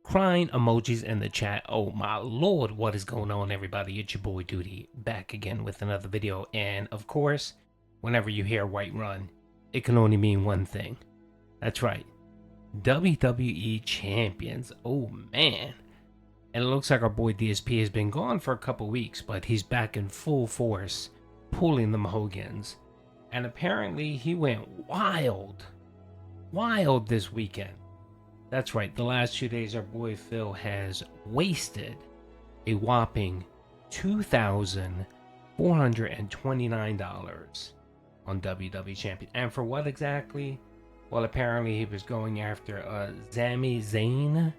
crying emojis in the chat. Oh my lord, what is going on, everybody? It's your boy Duty back again with another video. And of course, whenever you hear WhiteRun, it can only mean one thing. That's right, WWE Champions. Oh man. And it looks like our boy DSP has been gone for a couple weeks, but he's back in full force, pulling the Mahogans. And apparently he went wild this weekend. That's right, the last 2 days our boy Phil has wasted a whopping $2,429 on WWE Champion. And for what exactly? Well, apparently he was going after Sami Zayn.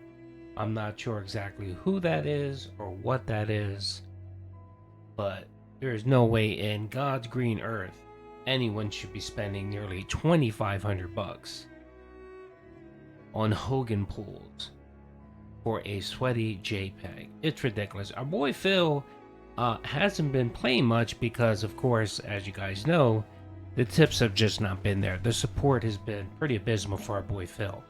I'm not sure exactly who that is or what that is, but there's no way in God's green earth anyone should be spending nearly $2,500 on Hogan pools for a sweaty JPEG. It's ridiculous. Our boy Phil hasn't been playing much because, of course, as you guys know, the tips have just not been there. The support has been pretty abysmal for our boy Phil.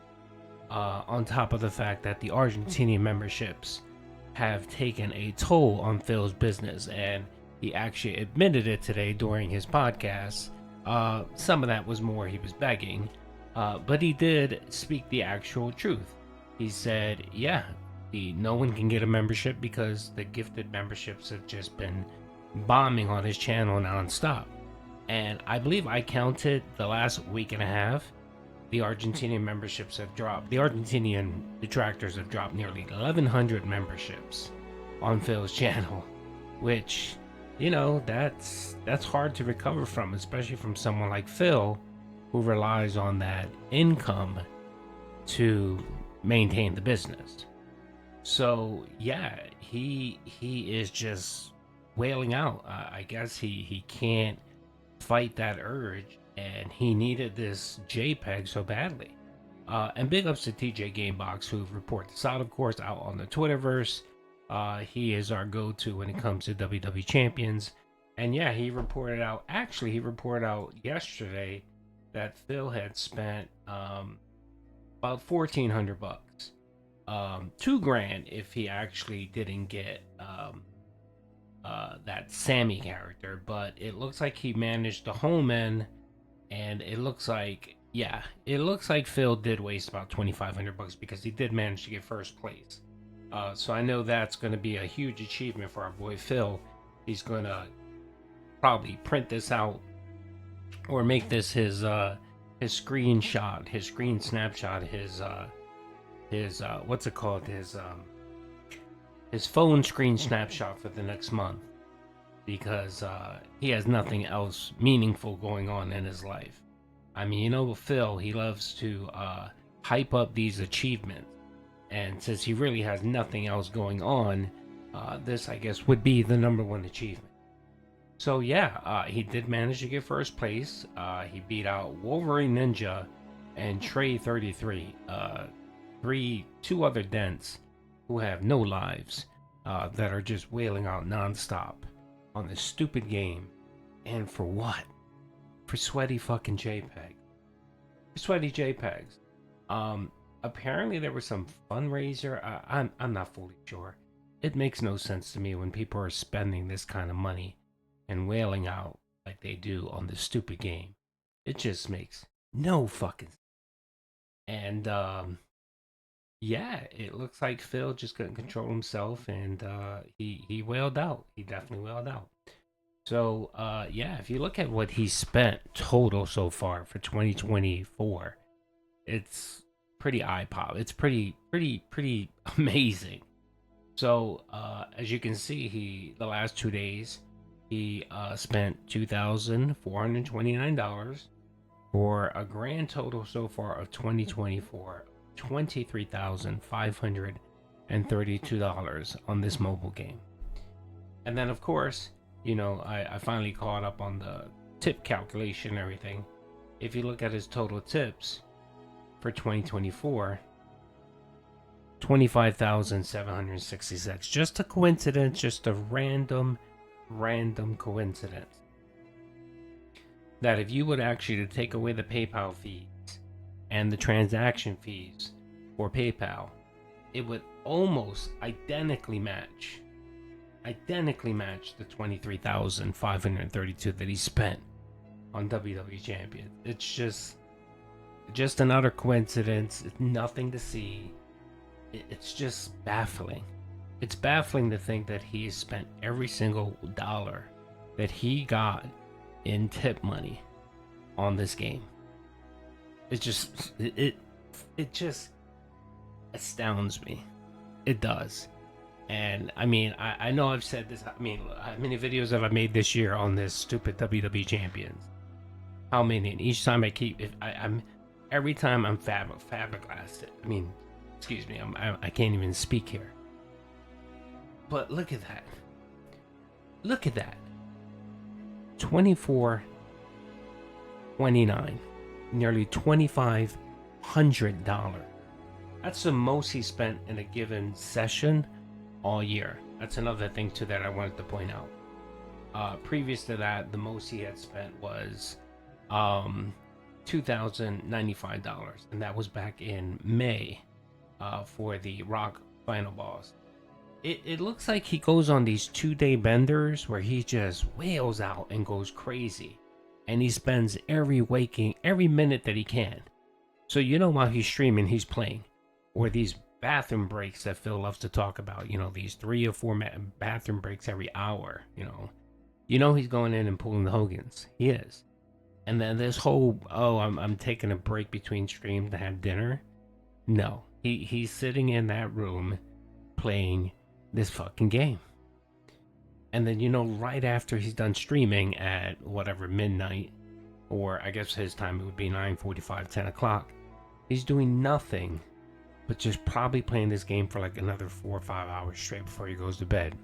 On top of the fact that the Argentinian memberships have taken a toll on Phil's business, and he actually admitted it today during his podcast. Some of that was more he was begging, but he did speak the actual truth. He said, yeah, no one can get a membership because the gifted memberships have just been bombing on his channel nonstop. And I believe I counted the last week and a half, the Argentinian memberships have dropped. The Argentinian detractors have dropped nearly 1,100 memberships on Phil's channel, which, you know, that's hard to recover from, especially from someone like Phil, who relies on that income to maintain the business. So yeah, he is just wailing out. I guess he can't fight that urge, and he needed this JPEG so badly. And big ups to TJ Gamebox, who reported this out, of course, out on the Twitterverse. He is our go-to when it comes to WWE Champions. And yeah, he reported out, actually, he reported out yesterday that Phil had spent about $1,400. $2,000 if he actually didn't get that Sammy character, but it looks like he managed to home in, and it looks like, yeah, it looks like Phil did waste about $2,500 because he did manage to get first place. So I know that's going to be a huge achievement for our boy Phil. He's going to probably print this out or make this his screenshot, his screen snapshot, his what's it called, his phone screen snapshot for the next month, because he has nothing else meaningful going on in his life. I mean, you know, Phil, he loves to hype up these achievements, and since he really has nothing else going on, this, I guess, would be the #1 achievement. So yeah, he did manage to get first place. He beat out Wolverine Ninja and Trey 33, two other dents who have no lives, that are just wailing out nonstop on this stupid game. And for what? For sweaty fucking JPEG. For sweaty JPEGs. Apparently there was some fundraiser. I'm not fully sure. It makes no sense to me when people are spending this kind of money and wailing out like they do on this stupid game. It just makes no fucking sense. And yeah, it looks like Phil just couldn't control himself, and he wailed out. He definitely wailed out. So yeah, if you look at what he spent total so far for 2024, it's pretty eye pop. It's pretty amazing. So as you can see, the last 2 days he spent $2,429 for a grand total so far of 2024. $23,532 on this mobile game. And then, of course, you know, I finally caught up on the tip calculation and everything. If you look at his total tips for 2024, 25,766. Just a coincidence, just a random coincidence that if you would actually take away the PayPal fees and the transaction fees for PayPal, it would almost identically match the 23,532 that he spent on WWE Champions. It's just another coincidence. It's nothing to see. It's just baffling. It's baffling to think that he has spent every single dollar that he got in tip money on this game. It just astounds me. It does. And I mean, I know I've said this. I mean, how many videos have I made this year on this stupid WWE Champions? How many? And each time I'm every time I'm flabbergasted. I mean, excuse me, I can't even speak here. But look at that. Look at that. $24.29, nearly $2,500. That's the most he spent in a given session all year. That's another thing too that I wanted to point out. Previous to that, the most he had spent was $2,095, and that was back in May for the Rock final boss. It looks like he goes on these 2-day benders where he just wails out and goes crazy, and he spends every minute that he can. So while he's streaming, he's playing, or these bathroom breaks that Phil loves to talk about. These 3 or 4 bathroom breaks every hour. He's going in and pulling the Hogans. He is. And then this whole I'm taking a break between stream to have dinner. No, he's sitting in that room playing this fucking game. And then right after he's done streaming at whatever midnight, or I guess his time it would be 9:45, 10 o'clock, he's doing nothing but just probably playing this game for like another 4 or 5 hours straight before he goes to bed.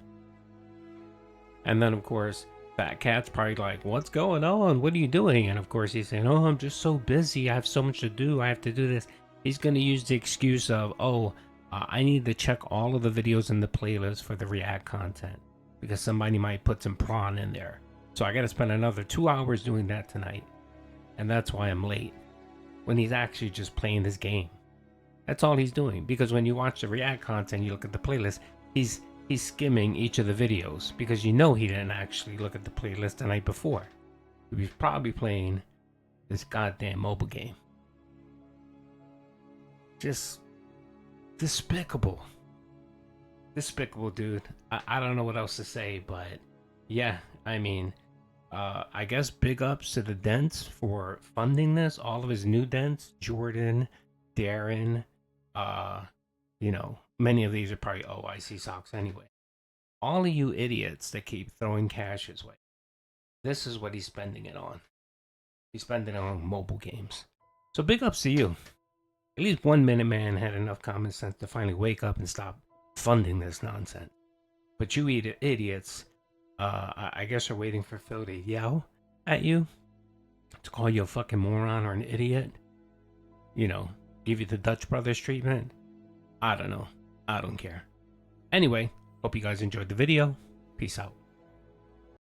And then of course Fat Cat's probably like, what's going on? What are you doing? And of course he's saying, oh, I'm just so busy. I have so much to do. I have to do this. He's going to use the excuse of, I need to check all of the videos in the playlist for the React content because somebody might put some prawn in there. So I got to spend another 2 hours doing that tonight. And that's why I'm late. When he's actually just playing this game. That's all he's doing. Because when you watch the React content, you look at the playlist, he's skimming each of the videos because he didn't actually look at the playlist the night before. He was probably playing this goddamn mobile game. Just despicable, dude. I don't know what else to say, but yeah, I mean, I guess big ups to the Dents for funding this. All of his new Dents, Jordan, Darren, many of these are probably OIC socks anyway. All of you idiots that keep throwing cash his way, this is what he's spending it on. He's spending it on mobile games. So big ups to you. At least 1 Minute Man had enough common sense to finally wake up and stop funding this nonsense. But you idiots, I guess are waiting for Phil to yell at you, to call you a fucking moron or an idiot. Give you the Dutch Brothers treatment. I don't know. I don't care. Anyway, hope you guys enjoyed the video. Peace out.